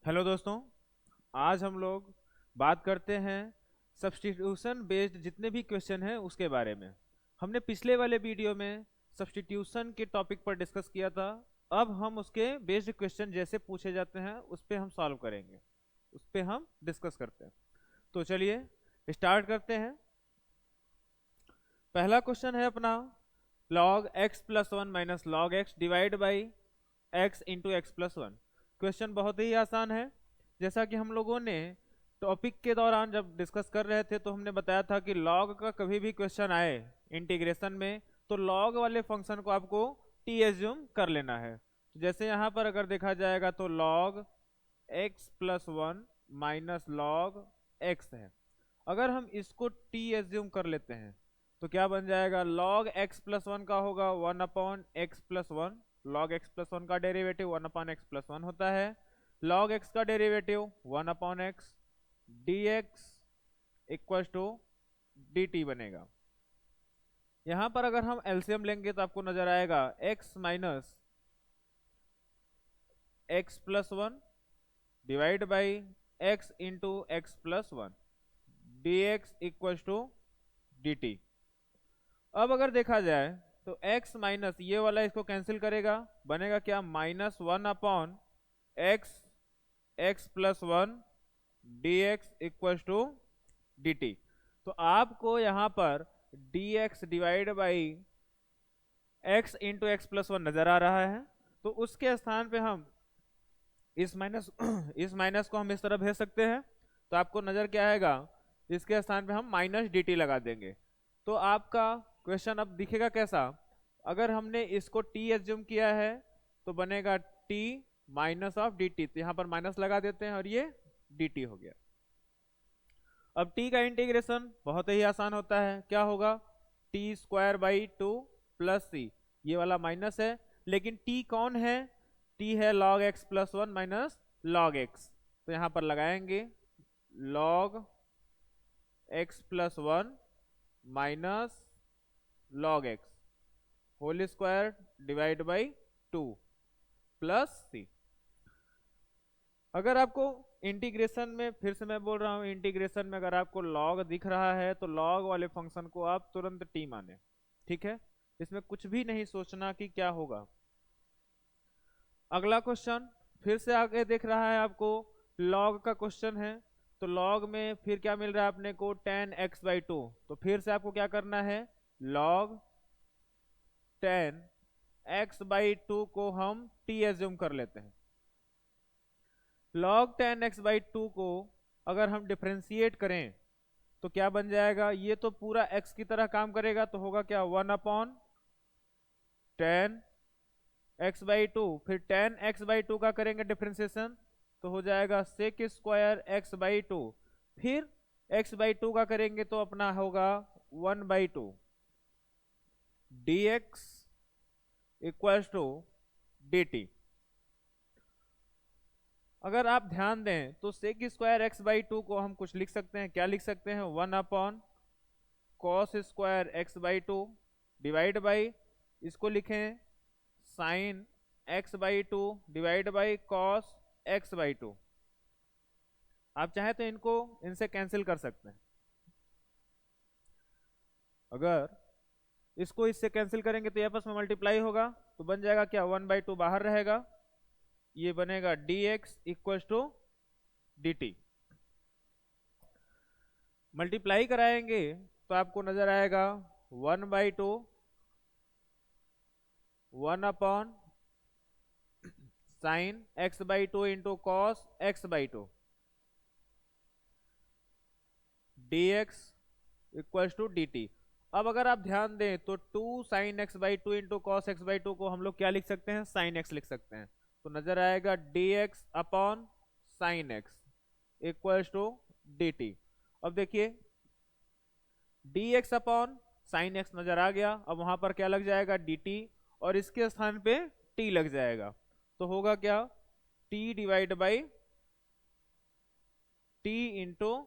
Hello दोस्तों। आज हम लोग बात करते हैं सब्स्टिट्यूशन बेस्ड जितने भी क्वेश्चन हैं उसके बारे में। हमने पिछले वाले वीडियो में सब्स्टिट्यूशन के टॉपिक पर डिस्कस किया था। अब हम उसके बेस्ड क्वेश्चन जैसे पूछे जाते हैं उस पर हम सॉल्व करेंगे, उस पर हम डिस्कस करते हैं। तो चलिए स्टार्ट करते हैं। पहला क्वेश्चन है अपना log x plus one minus log x divide by x into x plus one. Question बहुत ही आसान है। जैसा कि हम लोगों ने टॉपिक के दौरान जब डिस्कस कर रहे थे तो हमने बताया था कि log का कभी भी क्वेश्चन आए इंटीग्रेशन में तो log वाले फंक्शन को आपको t एज्यूम कर लेना है। जैसे यहाँ पर अगर देखा जाएगा तो log x plus one minus log x है। अगर हम इसको t एज्यूम कर लेते हैं तो क्या बन जाएगा, log x प्लस वन का होगा one upon X plus one. Log x plus one का derivative one upon X plus one होता है। लॉग एक्स का derivative one upon X D x equal to D T बनेगा। यहां पर अगर हम एलसीएम लेंगे तो आपको नजर आएगा x minus x plus one divide by x into x plus one d x equal to D t. अब अगर देखा जाए तो x माइनस ये वाला इसको कैंसिल करेगा, बनेगा क्या, minus one upon x x plus one d x equal to D t. तो आपको यहाँ पर d x divide by x into x plus one नजर आ रहा है। तो उसके स्थान पे हम इस माइनस इस माइनस को हम इस तरह भेज सकते हैं। तो आपको नजर क्या आएगा, इसके स्थान पे हम माइनस डी टी लगा देंगे। तो आपका क्वेश्चन अब दिखेगा कैसा, अगर हमने इसको t एज्यूम किया है तो बनेगा t minus of D t. तो यहाँ पर माइनस लगा देते हैं और ये dt हो गया। अब t का इंटीग्रेशन बहुत ही आसान होता है, क्या होगा, t square by two plus C. ये वाला माइनस है लेकिन t कौन है, t है log x plus one minus log X. तो यहाँ पर लगाएंगे log x plus one minus log X whole square divide by two plus C. अगर आपको इंटीग्रेशन में, फिर से मैं बोल रहा हूं, इंटीग्रेशन में अगर आपको लॉग दिख रहा है तो लॉग वाले फंक्शन को आप तुरंत टी माने, ठीक है। इसमें कुछ भी नहीं सोचना कि क्या होगा। अगला क्वेश्चन फिर से आगे दिख रहा है आपको, लॉग का क्वेश्चन है। तो लॉग में फिर क्या मिल रहा है अपने को, टेन एक्स बाई टू। तो फिर से आपको क्या करना है, log ten x by two को हम टी एज्यूम कर लेते हैं। log ten x by two को अगर हम डिफ्रेंशिएट करें तो क्या बन जाएगा, ये तो पूरा x की तरह काम करेगा। तो होगा क्या, one upon tan x by two, फिर टेन एक्स बाई टू का करेंगे डिफ्रेंसिएशन तो हो जाएगा sec square x by two. फिर एक्स बाई टू का करेंगे तो अपना होगा one by two d x equal to D t. अगर आप ध्यान दें तो sec square x by two को हम कुछ लिख सकते हैं, क्या लिख सकते हैं, one upon cos square x by to divide by, इसको लिखें sign x by to divide by cos x by to. आप चाहे तो इनको इनसे कैंसिल कर सकते हैं। अगर इसको इससे कैंसिल करेंगे तो ये आपस में मल्टीप्लाई होगा तो बन जाएगा क्या, वन बाई टू बाहर रहेगा, ये बनेगा d x equal to D t. Multiply कराएंगे तो आपको नजर आएगा one by two one upon sine x by two into cos x by two d x equal to D t. अब अगर आप ध्यान दें तो two sine x by two into cos x by two को हम लोग क्या लिख सकते हैं, साइन एक्स लिख सकते हैं। तो नजर आएगा d x upon sine x equal to D t. अब देखिए d x upon sine x नजर आ गया, अब वहां पर क्या लग जाएगा, डी टी, और इसके स्थान पे टी लग जाएगा। तो होगा क्या, T divide by T into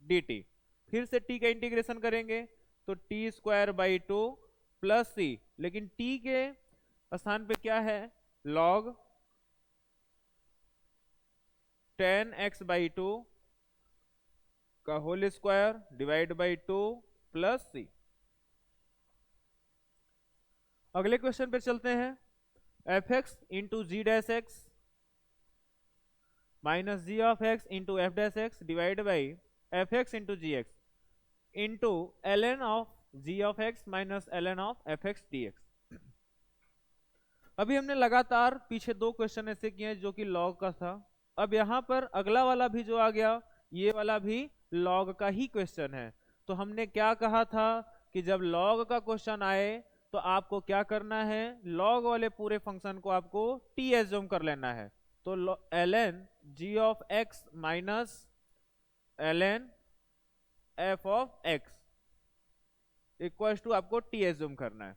D T. फिर से टी का इंटीग्रेशन करेंगे तो T square by two plus C, लेकिन टी के स्थान पे क्या है, लॉग 10x/2 का whole square divide by 2 plus c। अगले क्वेश्चन पे चलते हैं। fx into g dash x minus g of x into f dash x divide by f x into g x into l n of g of x minus l n of f x D x. अभी हमने लगातार पीछे दो question ऐसे किए हैं जो कि लॉग का था। अब यहाँ पर अगला वाला भी जो आ गया, ये वाला भी लॉग का ही क्वेश्चन है। तो हमने क्या कहा था कि जब लॉग का क्वेश्चन आए तो आपको क्या करना है, लॉग वाले पूरे फंक्शन को आपको टी एज्यूम कर लेना है। तो l n g of x minus l n f of x equal to आपको टी एज्यूम करना है।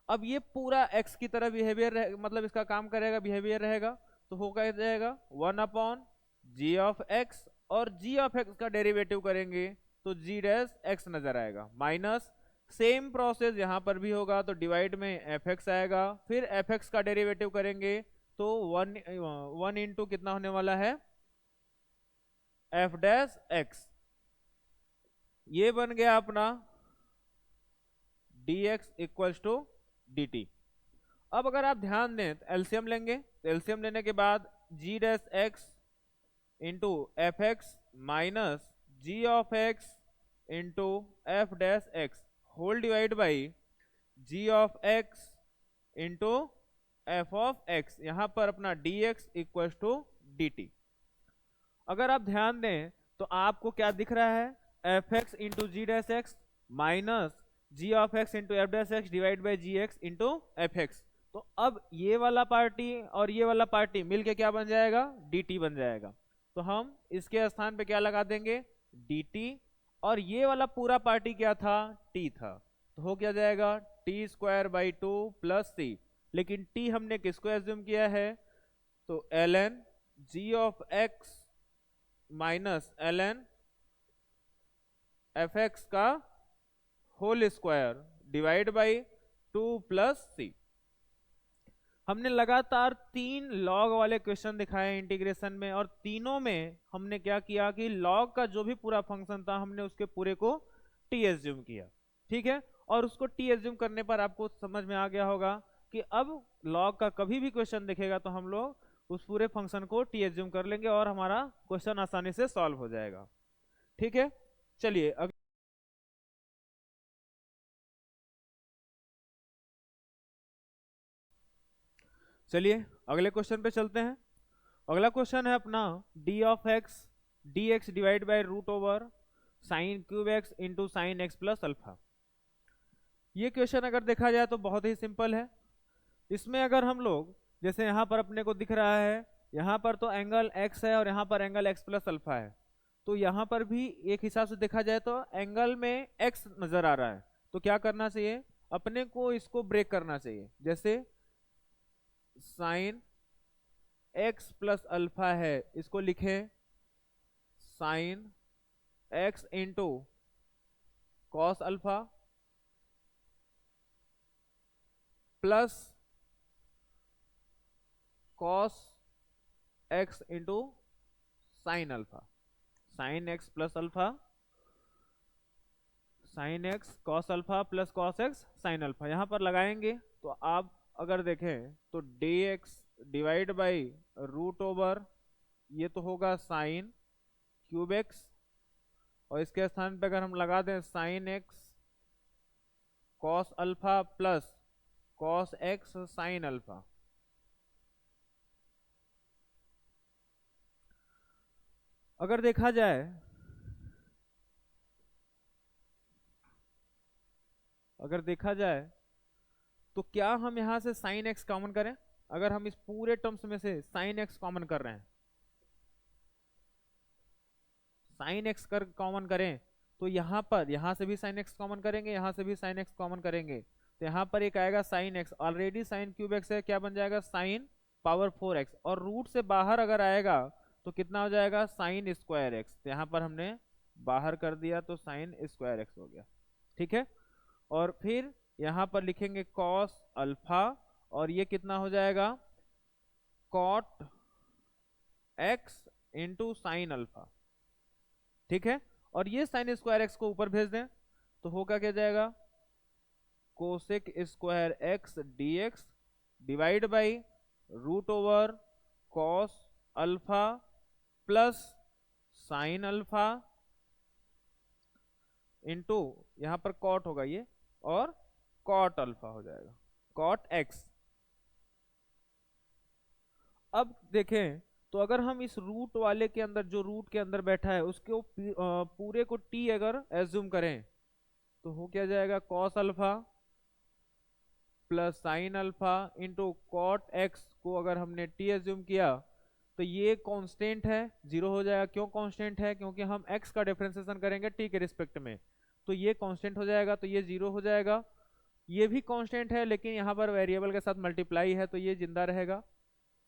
अब ये पूरा x की तरह बिहेवियर मतलब इसका काम करेगा, बिहेवियर रहेगा। तो हो क्या जाएगा 1/g ऑफ x और g ऑफ x का डेरिवेटिव करेंगे तो g डैश x नजर आएगा माइनस सेम प्रोसेस यहाँ पर भी होगा तो डिवाइड में fx आएगा, फिर fx का डेरिवेटिव करेंगे तो 1 इंटू कितना होने वाला है f डैश x। ये बन गया अपना dx इक्वल्स टू dt। अब अगर आप ध्यान दें तो एलसीएम लेंगे, तो एलसीएम लेने के बाद g dash x into f x minus g of x into f dash x whole divide by g of x into f of x. यहां पर अपना dx इक्वल टू dt। अगर आप ध्यान दें तो आपको क्या दिख रहा है, f x into g dash x minus g of x into f dash x divide by g x into f x. तो अब ये वाला पार्टी और ये वाला पार्टी मिलके क्या बन जाएगा, dt बन जाएगा। तो हम इसके स्थान पे क्या लगा देंगे dt, और ये वाला पूरा पार्टी क्या था, t था। तो हो क्या जाएगा T square by 2 plus c। लेकिन t हमने किसको एज्यूम किया है, तो ln g of x minus ln F X का whole square divide by 2 plus C. हमने लगातार 3 लॉग वाले क्वेश्चन दिखाए इंटीग्रेशन में, और तीनों में हमने क्या किया कि लॉग का जो भी पूरा फंक्शन था हमने उसके पूरे को टी एज्यूम किया। ठीक है, और उसको टी एज्यूम करने पर आपको समझ में आ गया होगा कि अब लॉग का कभी भी क्वेश्चन दिखेगा तो हम लोग उस पूरे फंक्शन को टी एज्यूम कर लेंगे और हमारा क्वेश्चन आसानी से सॉल्व हो जाएगा। ठीक है, चलिए अगले क्वेश्चन पे चलते हैं। अगला क्वेश्चन है अपना d of x D x divide by root over sine cube x into sine x plus alpha. ये क्वेश्चन अगर देखा जाए तो बहुत ही सिंपल है। इसमें अगर हम लोग जैसे यहाँ पर अपने को दिख रहा है, यहाँ पर तो एंगल x है और यहाँ पर एंगल x प्लस अल्फा है, तो यहाँ पर भी एक हिसाब से देखा जाए तो एंगल में x नजर आ रहा है। तो क्या करना चाहिए, अपने को इसको ब्रेक करना चाहिए। जैसे साइन x प्लस अल्फा है, इसको लिखे sine x into cos alpha plus cos x into sine alpha. Sine x plus alpha sine x cos alpha plus cos x sine alpha यहाँ पर लगाएंगे तो आप अगर देखें तो dx divide by root over ये तो होगा साइन क्यूब x, और इसके स्थान पे अगर हम लगा दें sine x cos alpha plus cos x sine alpha. अगर देखा जाए तो क्या हम यहां से साइन एक्स कॉमन करें, अगर हम इस पूरे टर्म्स में से साइन एक्स कॉमन कर रहे हैं, साइन एक्स कर कॉमन करें तो यहां से भी साइन एक्स कॉमन करेंगे, यहां से भी साइन एक्स कॉमन करेंगे, तो यहां पर एक आएगा sine x, already sign cube x है, क्या बन जाएगा साइन पावर 4x, और रूट से बाहर अगर आएगा तो कितना हो जाएगा साइन स्क्वायर एक्स। तो यहाँ पर हमने बाहर कर दिया तो साइन स्क्वायर एक्स हो गया। ठीक है, और फिर यहाँ पर लिखेंगे कॉस अल्फा, और ये कितना हो जाएगा cot x into sine alpha, ठीक है। और ये साइन स्क्वायर एक्स को ऊपर भेज दें तो होगा क्या जाएगा, cosec square x D x divide by root over cos alpha plus sine alpha into यहां पर कॉट होगा ये, और कॉट अल्फा हो जाएगा, कॉट एक्स। अब देखें तो अगर हम इस रूट वाले के अंदर, जो रूट के अंदर बैठा है उसके पूरे को टी अगर एज्यूम करें तो हो क्या जाएगा, cos alpha plus sine alpha into cot x को अगर हमने टी एज्यूम किया तो ये कांस्टेंट है, जीरो हो जाएगा। क्यों कांस्टेंट है, क्योंकि हम एक्स का डिफरेंशिएशन करेंगे टी के रिस्पेक्ट में, तो ये कांस्टेंट हो जाएगा, तो ये जीरो हो जाएगा। ये भी कांस्टेंट है लेकिन यहाँ पर वेरिएबल के साथ मल्टीप्लाई है तो ये जिंदा रहेगा,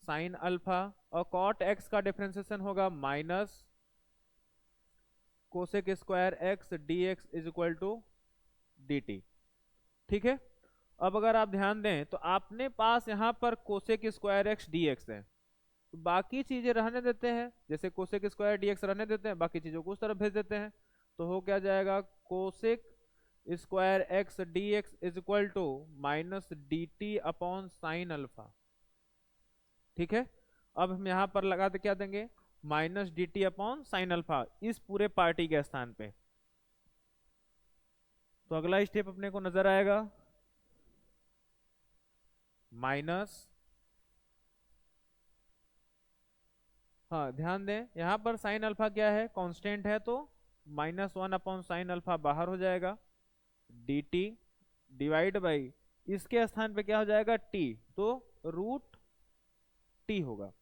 साइन अल्फा। और कॉट एक्स का डिफरेंशिएशन होगा minus cosec square x D x is equal to D t, ठीक है। अब अगर आप ध्यान दें तो आपने पास यहाँ पर cosec square x D x है, तो बाकी चीजें रहने देते हैं, जैसे कोसेक स्क्वायर डी एक्स रहने देते हैं, बाकी चीजों को उस तरफ भेज देते हैं, तो हो क्या जाएगा, cosec square x D x is equal to minus d t upon sine alpha, ठीक है। अब हम यहाँ पर लगा दे क्या देंगे, minus d t upon sine alpha इस पूरे पार्टी के स्थान पे। तो अगला स्टेप अपने को नजर आएगा माइनस, हाँ ध्यान दें यहाँ पर साइन अल्फा क्या है, कांस्टेंट है, तो minus one upon sine alpha बाहर हो जाएगा, डी टी डिवाइड बाई इसके स्थान पे क्या हो जाएगा, टी, तो रूट टी होगा।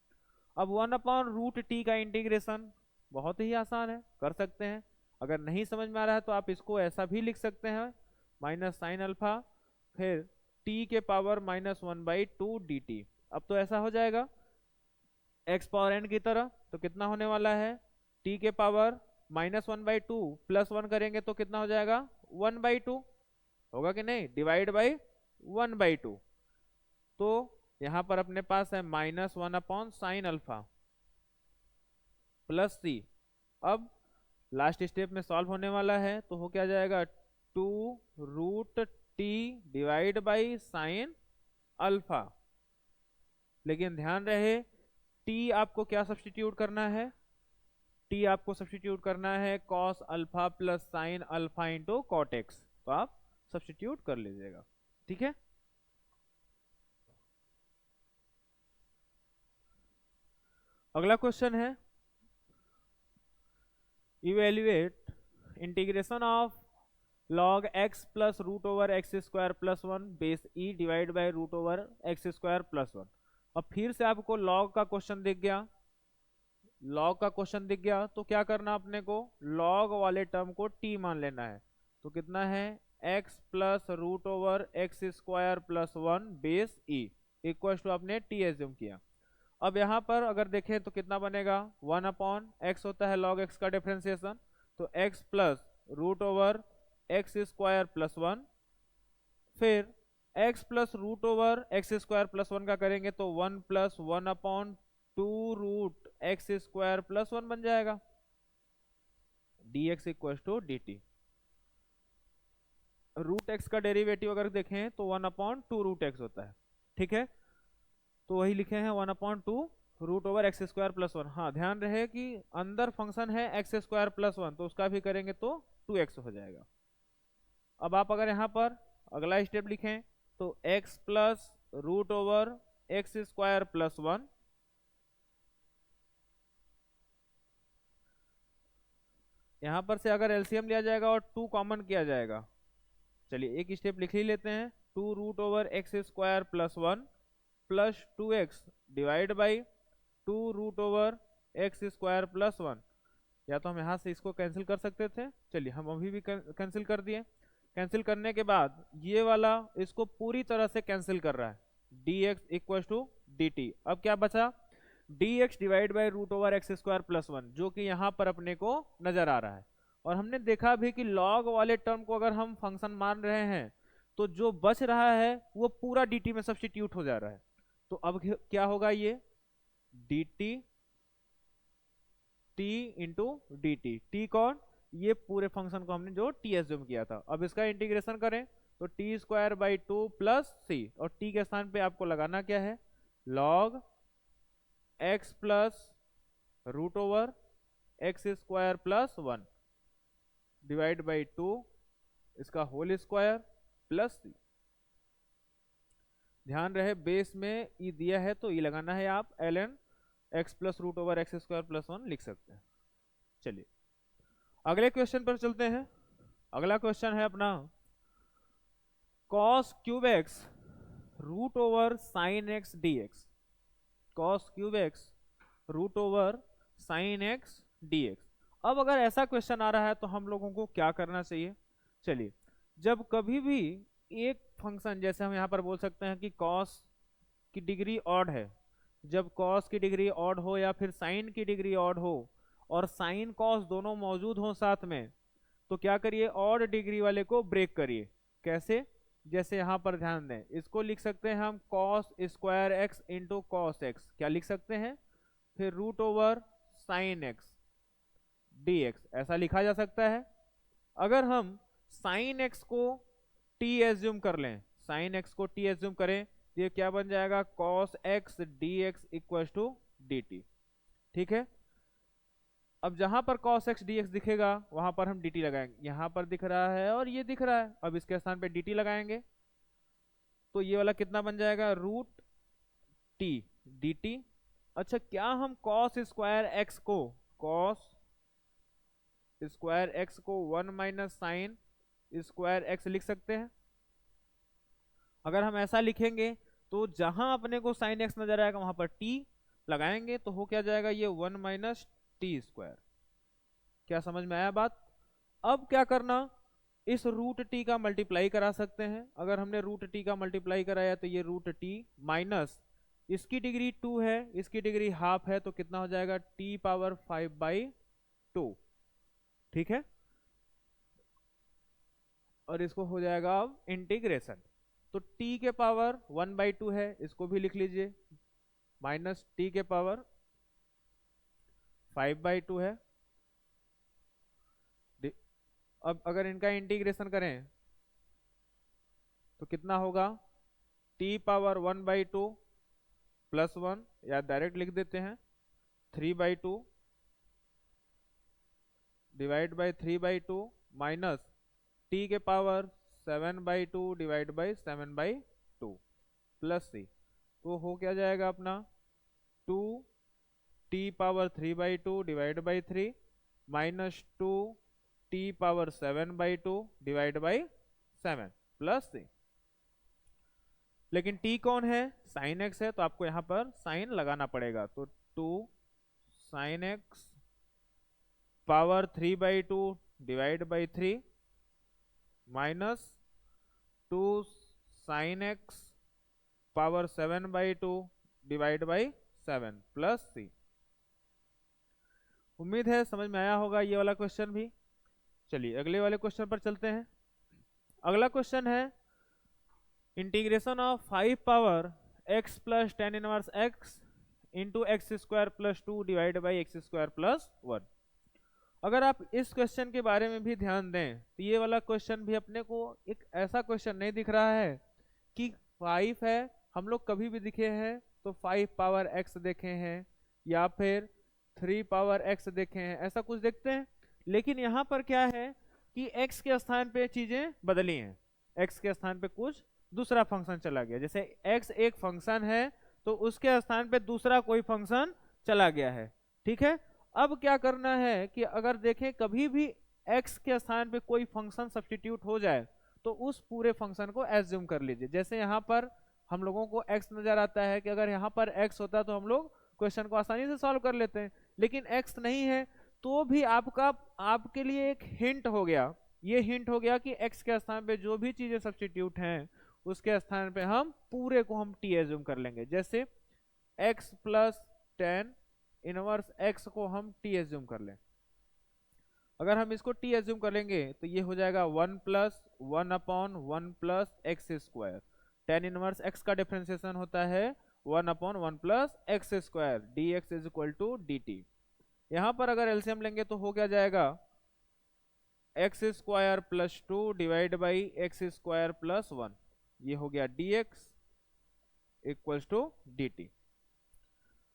अब वन अपॉन रूट टी का इंटीग्रेशन बहुत ही आसान है, कर सकते हैं। अगर नहीं समझ में आ रहा है तो आप इसको ऐसा भी लिख सकते हैं, माइनस साइन अल्फा फिर टी के power minus one by two D t. अब तो ऐसा हो जाएगा एक्स पावर एन की तरह, तो कितना होने वाला है, टी के power minus one by two plus one करेंगे तो कितना हो जाएगा, वन बाई टू होगा कि नहीं, divide by one by two. तो यहां पर अपने पास है minus one upon sine alpha plus C. अब लास्ट स्टेप में सॉल्व होने वाला है तो हो क्या जाएगा, two root t divide by sine alpha. लेकिन ध्यान रहे टी आपको क्या सब्स्टिट्यूट करना है, टी आपको सब्स्टिट्यूट करना है cos alpha plus sine alpha into cot x, तो आप सब्स्टिट्यूट कर लीजिएगा, ठीक है। अगला क्वेश्चन है, evaluate integration of log x plus root over x square plus one base e divide by root over x square plus one. अब फिर से आपको log का क्वेश्चन दिख गया, log का क्वेश्चन दिख गया तो क्या करना अपने को, log वाले टर्म को t मान लेना है। तो कितना है, x plus root over x square plus one base e equal to आपने t एज्यूम किया। अब यहाँ पर अगर देखें तो कितना बनेगा, वन अपॉन एक्स होता है log x का डिफरेंशिएशन, तो x plus root over x square plus one, फिर x plus root over x square plus one का करेंगे तो one plus one upon two root x square plus one बन जाएगा, dx equal to D t. Root x का derivative अगर देखें तो one upon two root x होता है, ठीक है, तो वही लिखे हैं one upon two root over x square plus one. हाँ ध्यान रहे कि अंदर फंक्शन है एक्स स्क्वायर प्लस वन, तो उसका भी करेंगे तो टू एक्स हो जाएगा। अब आप अगर यहाँ पर अगला स्टेप लिखें तो x plus root over x square plus one, यहां पर से अगर एलसीएम लिया जाएगा और टू कॉमन किया जाएगा, चलिए एक स्टेप लिख ही लेते हैं, two root over x square plus one plus two x divide by two root over x square plus one. या तो हम यहाँ से इसको कैंसिल कर सकते थे, चलिए हम अभी भी कैंसिल कर दिए। कैंसिल करने के बाद ये वाला इसको पूरी तरह से कैंसिल कर रहा है, dx equal to D t. अब क्या बचा, dx divide by root over x square plus one, जो कि यहाँ पर अपने को नजर आ रहा है। और हमने देखा भी कि log वाले टर्म को अगर हम फंक्शन मान रहे हैं तो जो बच रहा है वो पूरा dt में सब्स्टिट्यूट हो जा रहा है। तो अब क्या होगा, ये dt T into D T. T कौन, ये पूरे फंक्शन को हमने जो टी एज्यूम किया था। अब इसका इंटीग्रेशन करें तो T square by 2 plus c, और टी के स्थान पे आपको लगाना क्या है, log x plus root over x square plus 1 divide by 2 इसका होल स्क्वायर प्लस सी। ध्यान रहे बेस में ई दिया है तो ई लगाना है, आप ln x plus root over x square plus 1 लिख सकते हैं। चलिए अगले क्वेश्चन पर चलते हैं। अगला क्वेश्चन है अपना cos cube x root over sine x D x. Cos cube x root over sine x D x. अब अगर ऐसा क्वेश्चन आ रहा है तो हम लोगों को क्या करना चाहिए। चलिए, जब कभी भी एक फंक्शन, जैसे हम यहाँ पर बोल सकते हैं कि cos की डिग्री ऑड है, जब cos की डिग्री ऑड हो या फिर sin की डिग्री ऑड हो और sin cos दोनों मौजूद हो साथ में, तो क्या करिए, ऑड डिग्री वाले को ब्रेक करिए। कैसे, जैसे यहाँ पर ध्यान दें, इसको लिख सकते हैं हम cos square x into cos x, क्या लिख सकते हैं, फिर root over sine x D x, ऐसा लिखा जा सकता है। अगर हम साइन एक्स को t एज्यूम कर लें, साइन एक्स को t एज्यूम करें, तो ये क्या बन जाएगा, cos x dx equal to dt। ठीक है, अब जहां पर cos x dx दिखेगा वहां पर हम dt लगाएंगे। यहां पर दिख रहा है और ये दिख रहा है, अब इसके स्थान पे dt लगाएंगे तो ये वाला कितना बन जाएगा, रूट t dt। अच्छा, क्या हम cos स्क्वायर x को, cos स्क्वायर x को 1 माइनस साइन स्क्वायर एक्स लिख सकते हैं। अगर हम ऐसा लिखेंगे तो जहां अपने को साइन एक्स नजर आएगा वहां पर टी लगाएंगे तो हो क्या जाएगा, ये 1 माइनस टी स्क्वायर। क्या समझ में आया बात। अब क्या करना, इस रूट टी का मल्टीप्लाई करा सकते हैं। अगर हमने रूट टी का मल्टीप्लाई कराया तो ये रूट टी माइनस इसकी डिग्री 2 है, इसकी डिग्री हाफ है, तो कितना हो जाएगा, टी पावर 5/2। ठीक है, और इसको हो जाएगा अब इंटीग्रेशन, तो t के पावर 1/2 है, इसको भी लिख लीजिए, माइनस t के पावर 5/2 है। अब अगर इनका इंटीग्रेशन करें तो कितना होगा, t पावर 1/2 प्लस 1, या डायरेक्ट लिख देते हैं 3/2 डिवाइड बाई 3/2 माइनस t के power 7/2 divide by 7/2 plus C, तो हो क्या जाएगा अपना 2 t power 3/2 divide by 3 minus 2 t power 7/2 divide by 7 plus C. लेकिन t कौन है, साइन x है, तो आपको यहाँ पर साइन लगाना पड़ेगा, तो 2 sine x power 3/2 divide by 3 minus 2 sine X power 7/2 divide by 7 plus C. उम्मीद है समझ में आया होगा ये वाला क्वेश्चन भी। चलिए अगले वाले क्वेश्चन पर चलते हैं। अगला क्वेश्चन है integration of 5 power x plus ten inverse x into x square plus 2 divide by x square plus 1। अगर आप इस क्वेश्चन के बारे में भी ध्यान दें तो ये वाला क्वेश्चन भी अपने को एक ऐसा क्वेश्चन नहीं दिख रहा है कि 5 है, हम लोग कभी भी दिखे हैं तो 5 पावर x देखे हैं या फिर 3 पावर x देखे हैं, ऐसा कुछ देखते हैं। लेकिन यहाँ पर क्या है कि x के स्थान पे चीजें बदली हैं, x के स्थान पे कुछ दूसरा फंक्शन चला गया। जैसे x एक फंक्शन है तो उसके स्थान पे दूसरा कोई फंक्शन चला गया है। ठीक है, अब क्या करना है कि अगर देखें कभी भी x के स्थान पे कोई फंक्शन सब्स्टिट्यूट हो जाए तो उस पूरे फंक्शन को एज्यूम कर लीजिए। जैसे यहाँ पर हम लोगों को x नजर आता है कि अगर यहाँ पर x होता तो हम लोग क्वेश्चन को आसानी से सॉल्व कर लेते हैं, लेकिन x नहीं है तो भी आपके लिए एक हिंट हो गया। ये हिंट हो गया कि x के स्थान पे जो भी चीजें सब्स्टिट्यूट हैं उसके स्थान पे हम पूरे को हम t एज्यूम कर लेंगे। जैसे x प्लस 10 इनवर्स x को हम t एज्यूम कर लें। अगर हम इसको t एज्यूम कर लेंगे तो ये हो जाएगा 1 plus 1/1 plus x square. Tan inverse x का डिफरेंशिएशन होता है 1/1 plus x square dx is equal to dt। यहां पर अगर एलसीएम लेंगे तो हो क्या जाएगा, x square plus 2 divide by x square plus 1, ये हो गया dx इक्वल्स टू dt।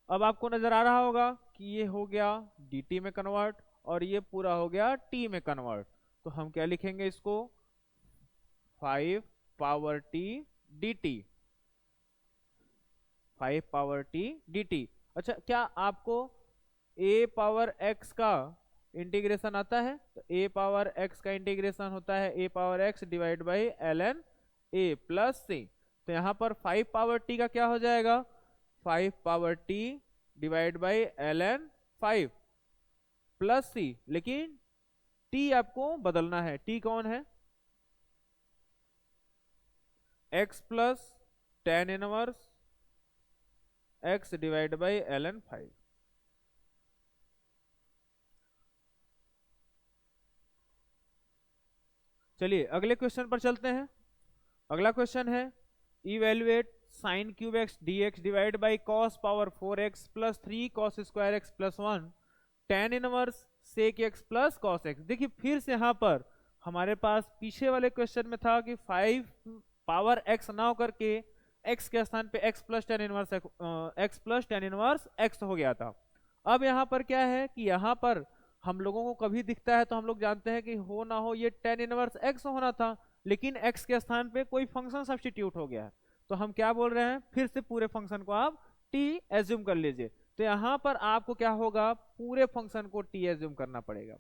अब आपको नजर आ रहा होगा कि ये हो गया dt में कन्वर्ट और ये पूरा हो गया t में कन्वर्ट। तो हम क्या लिखेंगे इसको, 5 power t dt, 5 power t dt। अच्छा, क्या आपको a पावर x का इंटीग्रेशन आता है? तो a पावर x का इंटीग्रेशन होता है a power x divide by ln a plus c। तो यहाँ पर 5 पावर t का क्या हो जाएगा, 5 power t divide by ln 5 plus c, लेकिन t आपको बदलना है। t कौन है, x plus ten inverse x divide by ln 5। चलिए अगले क्वेश्चन पर चलते हैं। अगला क्वेश्चन है, evaluate sine cube x D x divide by cos power 4x plus 3 cos square x plus 1 tan inverse sec x plus cos x. देखिए फिर से यहाँ पर हमारे पास पीछे वाले क्वेश्चन में था कि 5 पावर x ना होकर के x के स्थान पे x plus ten inverse x हो गया था। अब यहाँ पर क्या है कि यहाँ पर हम लोगों को कभी दिखता है तो हम लोग जानते हैं कि हो ना हो ये टेन इनवर्स x होना था, लेकिन x के स्थान पे कोई फंक्शन सब्स्टिट्यूट हो गया है। तो हम क्या बोल रहे हैं, फिर से पूरे फंक्शन को आप t एज्यूम कर लीजिए। तो यहाँ पर आपको क्या होगा, पूरे फंक्शन को t एज्यूम करना पड़ेगा।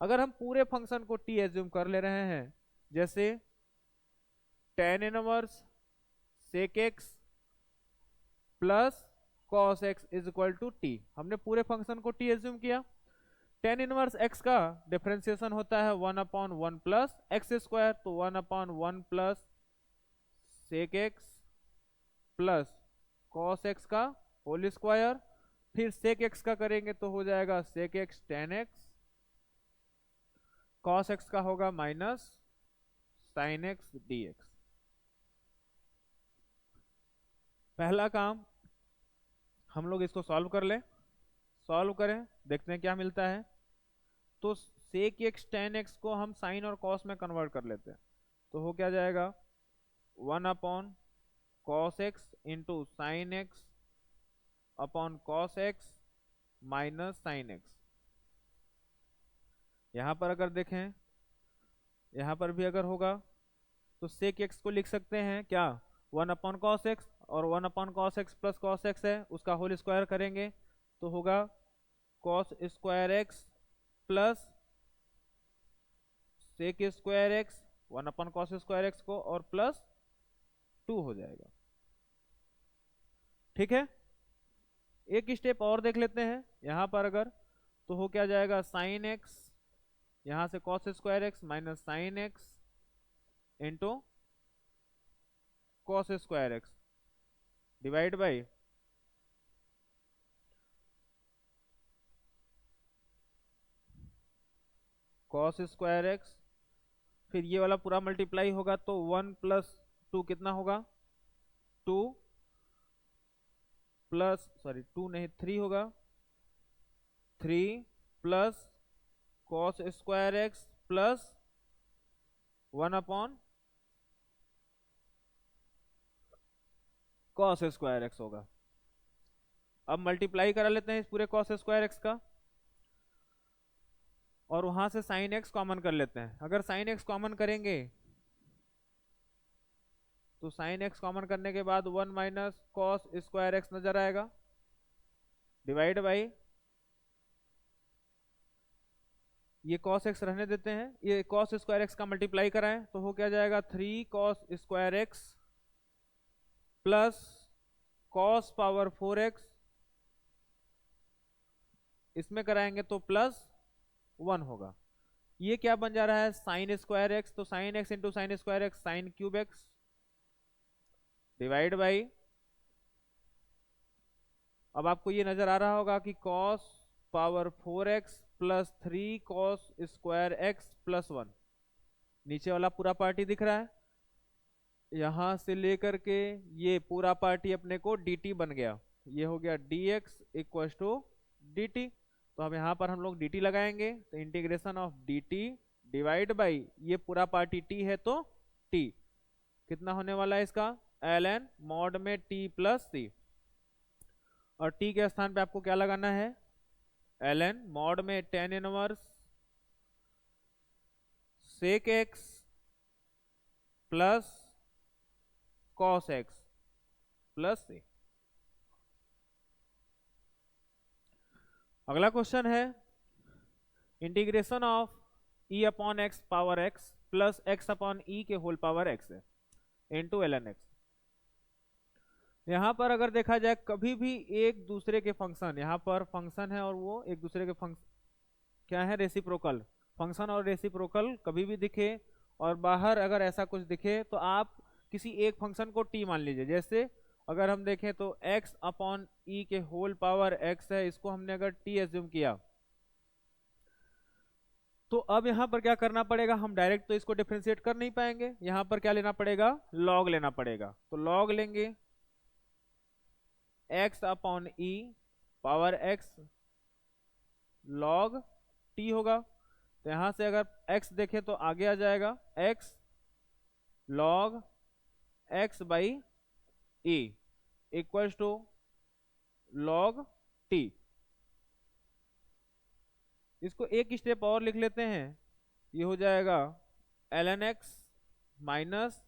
अगर हम पूरे फंक्शन को t एज्यूम कर ले रहे हैं, जैसे tan inverse sec x plus cos x is equal to t, हमने पूरे फंक्शन को t एज्यूम किया। टेन इनवर्स x का डिफरेंशिएशन होता है 1/1 प्लस एक्स स्क्वायर, तो 1/1 plus sec x plus cos x का होल स्क्वायर। फिर सेक एक्स का करेंगे तो हो जाएगा sec x tan x, cos x का होगा minus sine x D x. पहला काम हम लोग इसको सॉल्व कर ले, सॉल्व करें, देखते हैं क्या मिलता है। तो सेक एक्स टेन एक्स को हम साइन और कॉस में कन्वर्ट कर लेते हैं, तो हो क्या जाएगा 1 cos x into sine x upon cos x minus sine x. यहां पर अगर देखें, यहां पर भी अगर होगा तो सेक एक्स को लिख सकते हैं क्या, 1 कॉस एक्स, और 1 cos x plus cos x है उसका होल स्क्वायर करेंगे तो होगा cos square x plus sec square x 1 cos square x को और प्लस 2 हो जाएगा। ठीक है, एक स्टेप और देख लेते हैं। यहां पर अगर तो हो क्या जाएगा, साइन एक्स, यहां से cos square x minus sine x into cos square x divide by cos square x, फिर ये वाला पूरा मल्टीप्लाई होगा तो 1 प्लस 2 कितना होगा, 2 प्लस सॉरी 2 नहीं 3 होगा, 3 plus cos square x plus 1 cos square x होगा। अब मल्टीप्लाई करा लेते हैं इस पूरे कॉस स्क्वायर एक्स का, और वहां से साइन एक्स कॉमन कर लेते हैं। अगर साइन एक्स कॉमन करेंगे तो साइन एक्स कॉमन करने के बाद 1 माइनस कॉस स्क्वायर एक्स नजर आएगा, डिवाइड बाई ये कॉस एक्स रहने देते हैं, ये कॉस स्क्वायर एक्स का मल्टीप्लाई कराएं तो हो क्या जाएगा 3 cos square x plus cos power 4x, इसमें कराएंगे तो प्लस 1 होगा। ये क्या बन जा रहा है, साइन स्क्वायर एक्स, तो sine x into sine square x sign cube x divide by, अब आपको ये नजर आ रहा होगा कि cos power 4x plus 3 cos square x plus 1, नीचे वाला पूरा पार्टी दिख रहा है, यहां से लेकर के ये पूरा पार्टी अपने को dt बन गया, ये हो गया dx इक्वल टू dt। तो अब यहाँ पर हम लोग dt लगाएंगे, तो integration of dt divide by ये पूरा पार्टी t है तो t कितना होने वाला है इसका ln मॉड में t प्लस c, और t के स्थान पे आपको क्या लगाना है ln मॉड में tan inverse sec x plus cos x plus c। अगला क्वेश्चन है integration of e upon x power x plus x upon e के होल पावर x है इनटू ln x। यहाँ पर अगर देखा जाए कभी भी एक दूसरे के फंक्शन, यहाँ पर फंक्शन है और वो एक दूसरे के फंक्शन क्या है रेसिप्रोकल, फंक्शन और रेसिप्रोकल कभी भी दिखे और बाहर अगर ऐसा कुछ दिखे तो आप किसी एक फंक्शन को t मान लीजिए। जैसे अगर हम देखें तो x अपॉन ई के होल पावर x है, इसको हमने अगर t एज्यूम किया तो अब यहाँ पर क्या करना पड़ेगा, हम डायरेक्ट तो इसको डिफरेंशिएट कर नहीं पाएंगे, यहाँ पर क्या लेना पड़ेगा लॉग लेना पड़ेगा। तो लॉग लेंगे x अपॉन ई पावर x लॉग t होगा। तो यहां से अगर x देखें तो आगे आ जाएगा x log x by e equals to log t। इसको एक स्टेप और लिख लेते हैं, ये हो जाएगा ln x minus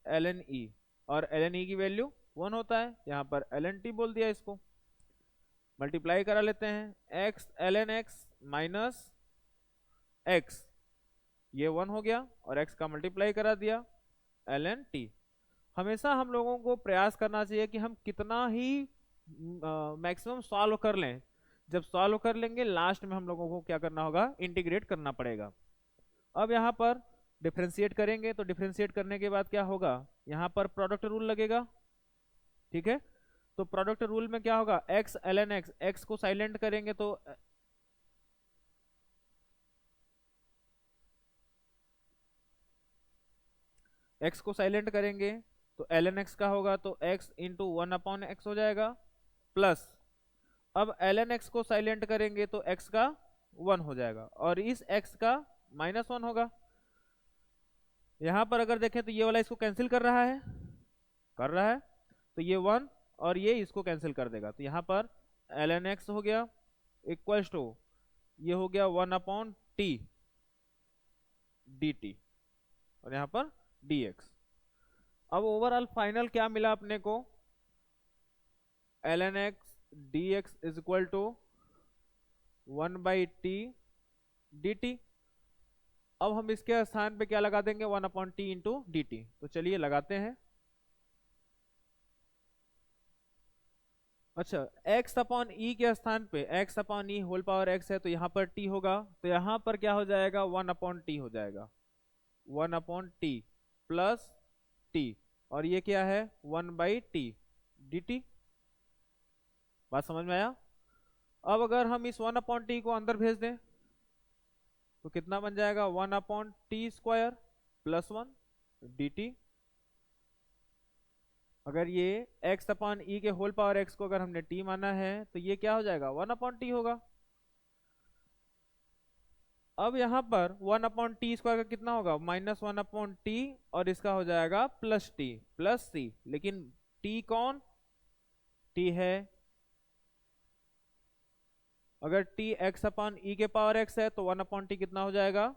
ln e, और ln e की वैल्यू 1 होता है, यहाँ पर ln t बोल दिया, इसको मल्टीप्लाई करा लेते हैं x ln x minus x, ये 1 हो गया और x का मल्टीप्लाई करा दिया ln t। हमेशा हम लोगों को प्रयास करना चाहिए कि हम कितना ही मैक्सिमम सॉल्व कर लें, जब सॉल्व कर लेंगे लास्ट में हम लोगों को क्या करना होगा इंटीग्रेट करना पड़ेगा। अब यहाँ पर डिफरेंशिएट करेंगे, तो डिफरेंशिएट करने के बाद क्या होगा, यहाँ पर प्रोडक्ट रूल लगेगा, ठीक है। तो प्रोडक्ट रूल में क्या होगा x ln x, x को साइलेंट करेंगे तो x को साइलेंट करेंगे तो ln x का होगा तो x इंटू 1 अपॉन एक्स हो जाएगा, प्लस अब ln x को साइलेंट करेंगे तो x का 1 हो जाएगा और इस x का -1 होगा। यहां पर अगर देखें तो ये वाला इसको कैंसिल कर रहा है, तो ये 1 और ये इसको कैंसिल कर देगा, तो यहाँ पर ln x हो गया इक्वल्स टू ये हो गया 1 अपॉन टी dt और यहाँ पर dx। अब ओवरऑल फाइनल क्या मिला अपने को, ln x dx is equal to 1 by t dt। अब हम इसके स्थान पे क्या लगा देंगे 1 upon T into D t, तो चलिए लगाते हैं। अच्छा x अपॉन ई के स्थान पे x अपॉन ई होल पावर x है तो यहाँ पर t होगा, तो यहाँ पर क्या हो जाएगा 1 अपॉन टी हो जाएगा, 1 अपॉन टी प्लस टी, और ये क्या है 1 बाई टी डी टी। बात समझ में आया। अब अगर हम इस 1 अपॉन टी को अंदर भेज दें तो कितना बन जाएगा 1 upon T square plus 1 D t. अगर ये x अपॉन ई के होल पावर x को अगर हमने t माना है तो ये क्या हो जाएगा 1 अपॉन टी होगा। अब यहाँ पर 1 अपॉन टी स्क्वायर का कितना होगा -1 अपॉन टी और इसका हो जाएगा प्लस टी प्लस सी, लेकिन t कौन t है, अगर t x अपॉन ई के पावर x है तो 1 अपॉन टी कितना हो जाएगा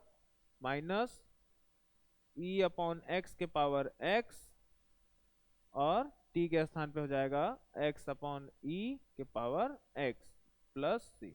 माइनस e अपॉन एक्स के पावर x, और t के स्थान पे हो जाएगा x अपॉन ई के पावर x प्लस सी।